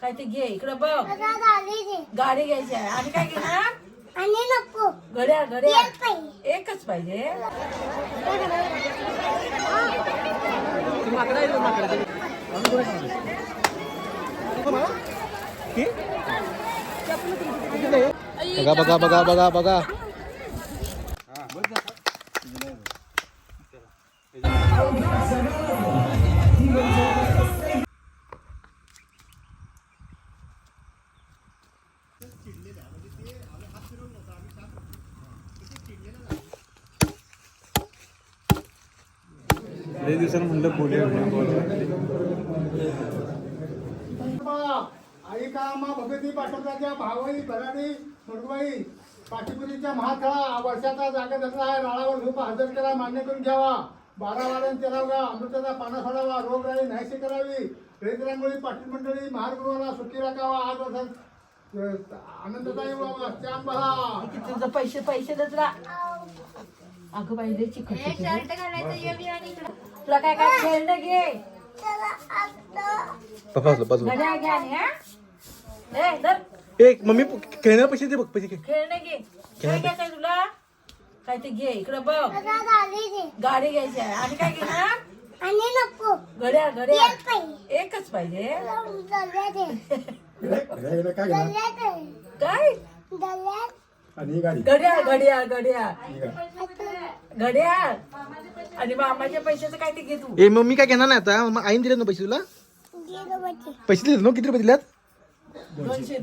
काय ते घे इकडं बघ. गाडी घ्यायची आहे आणि काय घेणार? आणि नको घड्याळ घड्याळ एकच पाहिजे. बघा बघा बघा बघा बघा. लई दिवसानं म्हणलं बोलूया. आई का मा भगती पाटोद्याच्या भावई भराडी सोडवाई पाठीपुरीच्या महाथळा वर्षाचा जागा धरला आहे. राळावर झोप हजर केला मान्य करून घ्यावा. 12 वाड्यान तेरावा अमृताचा पाना सोडावा. रोगराई नाहीशी करावी. रेतरांगोळी पाटील मंडळी महारगृहाला सुखी राखावा. आज वर्षात आनंददायी व्हावा. श्याम बहा किती तुझं पैसे पैसे देत राहा. अगं बाई लय चिकट तुला काय काय खेळणं घे. घड्याळ घ्या आणि हा. ए धर. एक मम्मी खेळण्या पैसे दे बघ. पैसे घे. खेळणं घे. काय घ्यायचंय तुला? काय ते घे इकडं बघ. गाडी घ्यायची आहे आणि काय घेणार? आणि नको घड्याळ घड्याळ एकच पाहिजे. काय घड्याळ घड्याळ घड्याळ घड्याळ आणि मामाच्या पैशाचं काय ते घे तू. ए मम्मी काय घेणार नाही आता. मग आईन दिले ना पैसे तुला. पैसे दिले ना. किती रुपये दिल्यात? 200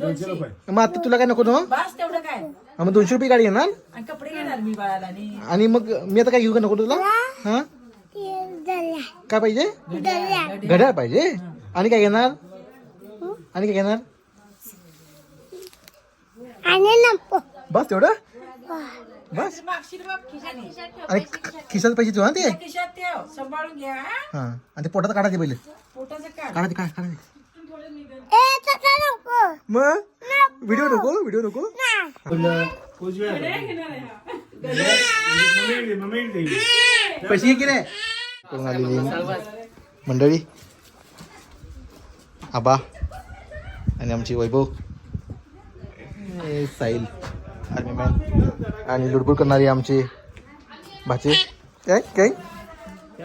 मग आता तुला काय नको ना. बस तेवढं काय. मग 200 रुपये गाडी घेणार. आणि कपडे घेणार मी बाळाला आणि मग मी आता काय घेऊ का नको तुला. हा काय पाहिजे? घड्याळ पाहिजे. आणि काय घेणार? आणि काय घेणार? आणि नको बस तेवढं. बस मागशील बघ खिशात. आणि खिशात पैसे ठेवा ते. खिशात ठेव सांभाळून घ्या. हा आणि ते पोटात काढायचे पहिले. पोटाचं काढ. काढायचे काढायचे. ए तसं नको मग व्हिडिओ नको. व्हिडिओ नको. पैसे की नाही करून आलेली मंडळी. आबा आणि आमची वैभव साहिल आर्मी मॅन आणि लुडबुड करणारी आमचे भाचे. काय काय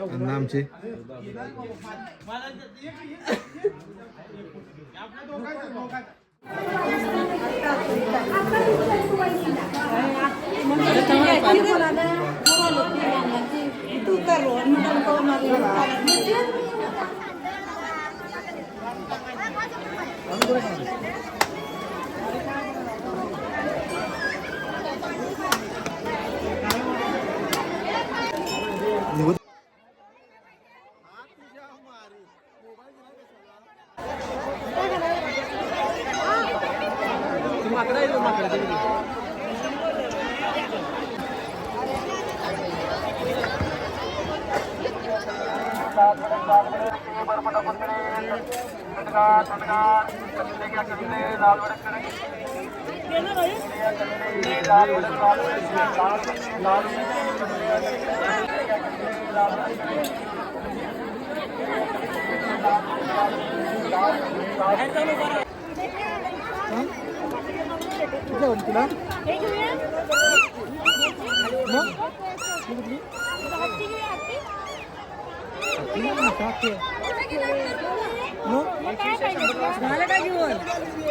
अण्णा आमचे.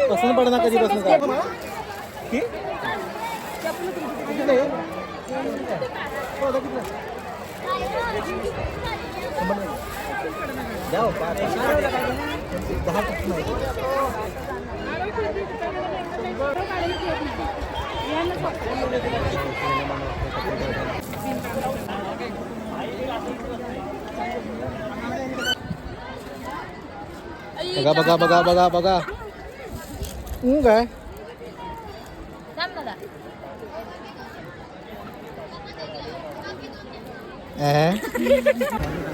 पसंत पडणार कधी बसून काय बघा बघा बघा बघा बघा. काय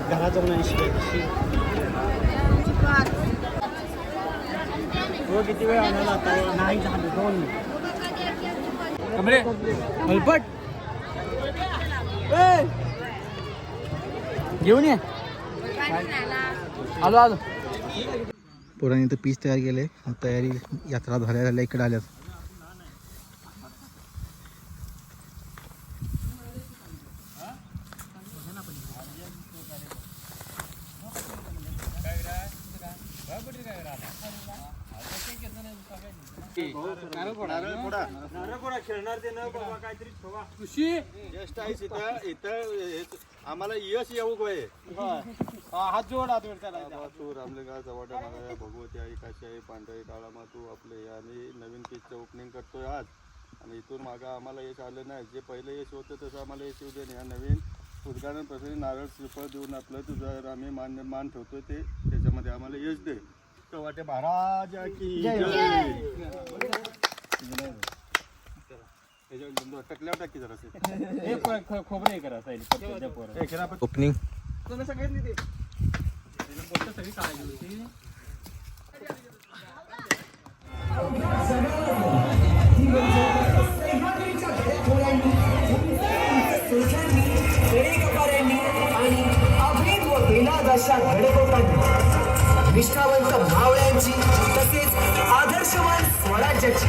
घरात जाऊन किती वेळ आणायला नाही झालं 2 हलपट घेऊन ये. आलो आलो. पोरांनी इथं पीच तयार केले. तयारी यात्रा झाल्या इकडे आल्यात. आम्हाला यश येऊ गोय हात जोड तू रामलिंगा चव्हाट्या मागा भगवती आई काशी आई पांढरी काळा मातू आपले आम्ही नवीन पीचचं ओपनिंग करतोय आज. आणि इथून मागा आम्हाला यश आलं नाही. जे पहिलं यश होतं तसं आम्हाला यश येऊ दे. ह्या नवीन उद्घाटन प्रसंगी नारळ श्रीफळ देऊन आपलं तुझं आम्ही मान ठेवतोय ते त्याच्यामध्ये आम्हाला यश दे. चव्हाट्या महाराज की टकल्या टाकी जरा खोबरे करा ओपनिंग आणि अभिन व बेलादशा घडवताना निष्ठावंत मावळ्यांची तसेच आदर्शवान स्वराज्याची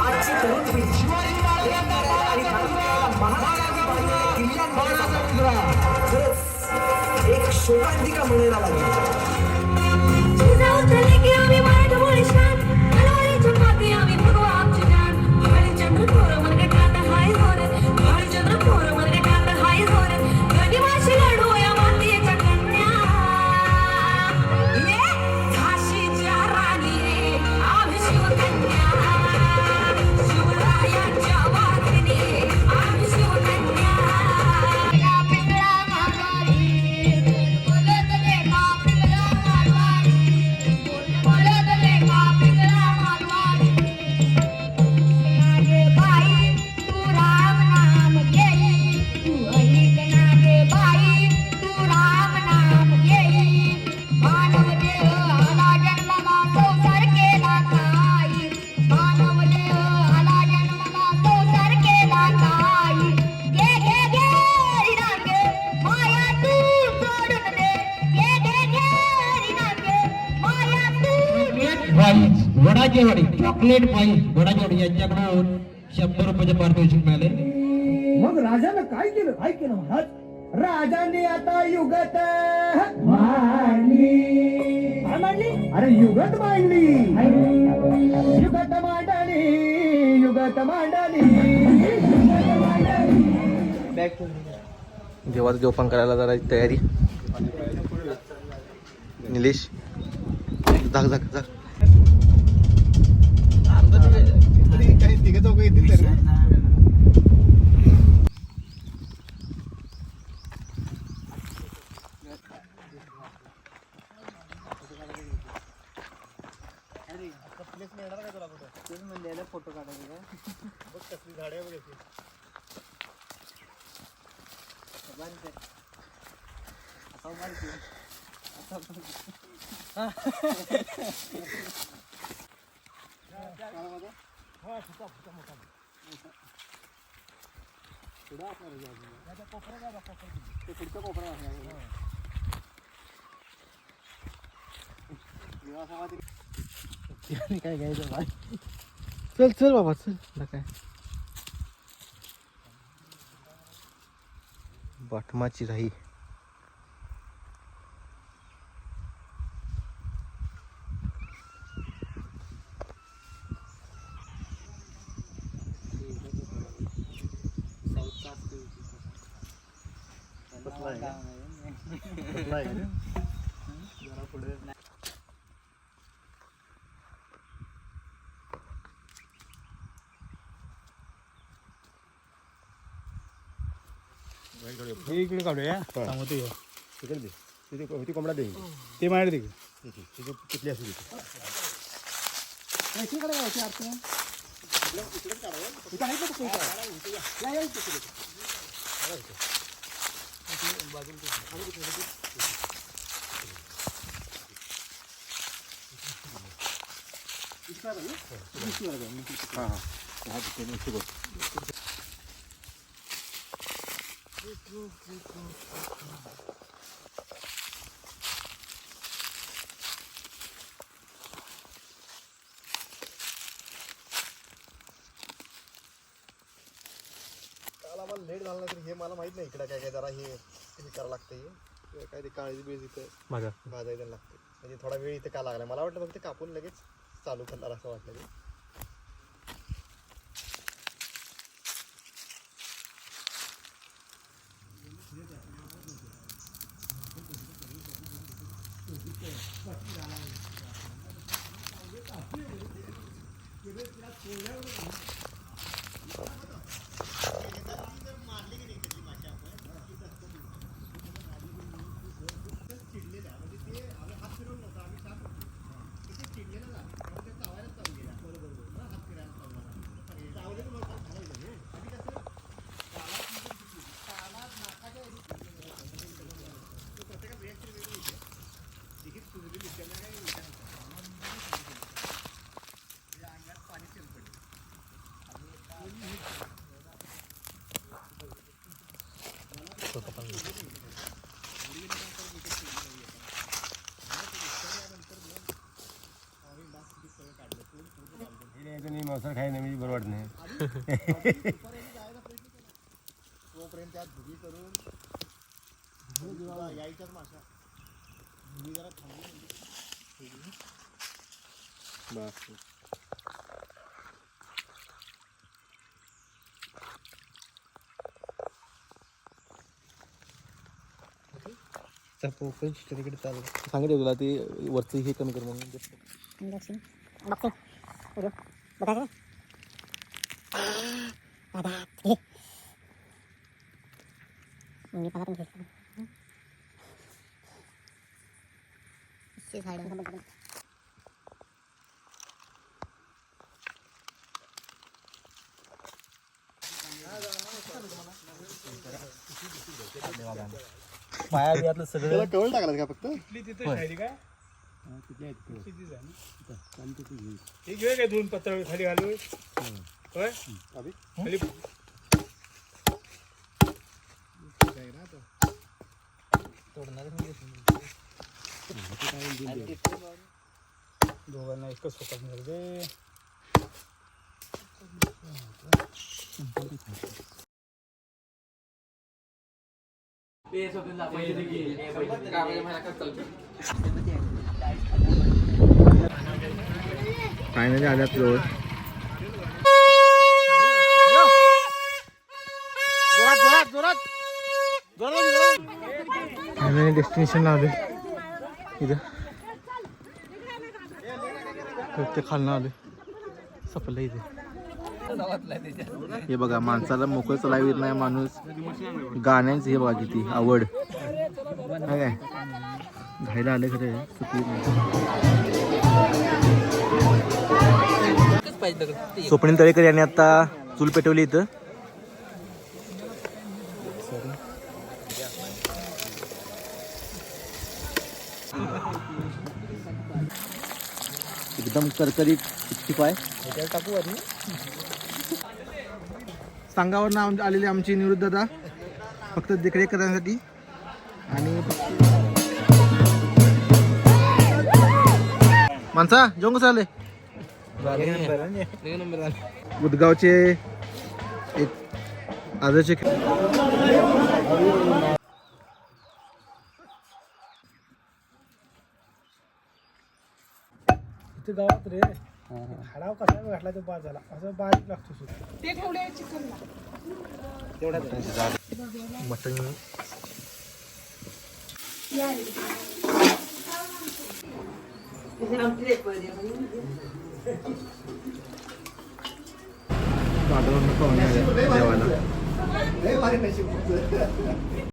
आजची तरुण पिढी शिवाजी खरंच एक शोकांतिका म्हणायला लागली. वडाचेवाडी चॉकलेट पाईस वडाचेवाडी यांच्याकडून 100 रुपयाचे पारितोषिक मिळाले. मग राजानं काय केलं महाराज? राजाने आता युगत मांडली. अरे युगत मांडली. देवाचं देवपान करायला जरा तयारी. निलेश जाग जाग जाग. काही तिघे चौघ येतील तर फोटो काढायचे कसली झाडे वगैरे काय घ्यायचं बाय. चल चल बाबा चल. काय बाटमाची राही. इकडे काढूया तिकडे दे. तिथे कोंबडा दे ते माहेर दे तिथे किती असू दे. काल आम्हाला लेट झाला तर हे मला माहित नाही इकडे काय काय जरा हे करावं लागतं काय ते काळजी बीज इथं भाजायला लागते म्हणजे थोडा वेळ इथे का लागला मला वाटलं फक्त कापून लगेच चालू करणार असं वाटलं ते मांसाहार खायला म्हणजे बरं वाटत नाही तोपर्यंत त्यात भुगी करून यायच्याच माशा भुगी जरा थांबली तिकडे चालू सांगितलं तुला ते वरचं हे कमी कर म्हणून पाया बियातलं सगळं कवळ टाकलं का फक्त हे घेऊया काय 2 पत्र खाली घालू होय खाली दोघांना एकच सोबत मिळू दे फायनली आल्यात जवळ फायनली डेस्टिनेशन आले इथं ते खालनं आले सपलं इथे हे बघा माणसाला मोकळं चालायला येत नाही माणूस गाण्यांचं हे बघा किती आवड काय घायला आले खरे स्वप्नील तळेकर यांनी आता चूल पेटवली इथं एकदम करकरीत चिप्टी पाय टाकू सांगावर नाव आलेले आमचे निवृत्त दादा फक्त देखरेख करण्यासाठी आणि माणसा जेवण कसं आले उदगावचे एक आदर्श इथे गावात रे हाडाव कसा घातला तो बाद झाला असं बारीक लागतो सुद्धा ते ठेवले चिकनला मटन पाहुणे आले जेवायला